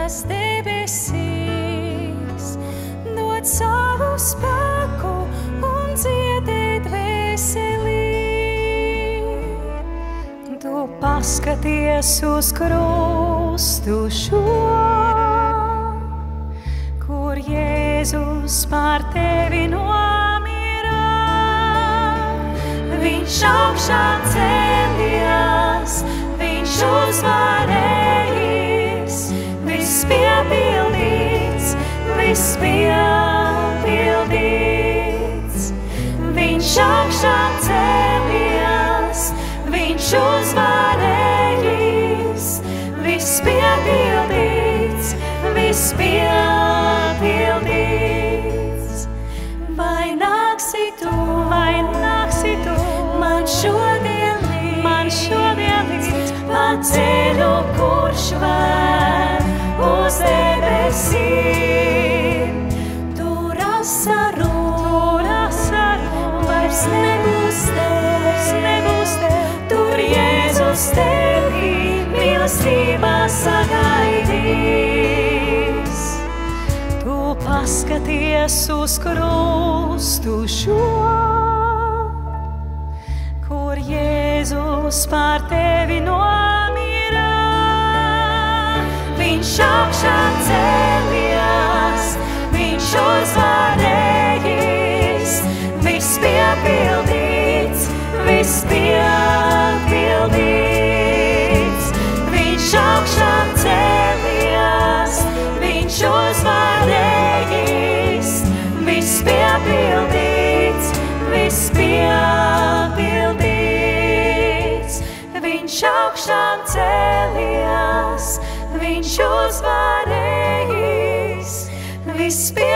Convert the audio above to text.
kas debesīs, dod savu spēku un dziedēt veselī. Tu paskaties uz krustu šo, kur Jēzus par tevi nomira. Viņš augšām cēlies, viņš uzvarējis, viss piepildīts, viss piepildīts. Viņš augšām cēlies, viņš uzvarējis, viss piepildīts, viss piepildīts. Vai nāksi tu, man šodien līdz, pa ceļu, kurš ved uz debesīm. Tur asaru, vairs nebūs tev, tur Jēzus tevi mīlestībā sagaidīs. Tu paskaties uz krustu šo, kur Jēzus par tevi nomira. Viņš augšām cēlies, viņš uzvarējis, viss piepildīts, viss piepildīts. Viņš augšām cēlies, viņš uzvarējis, viss piepildīts, viss piepildīts. Viņš augšām cēlies, viņš uzvarējis, viss piepildīts.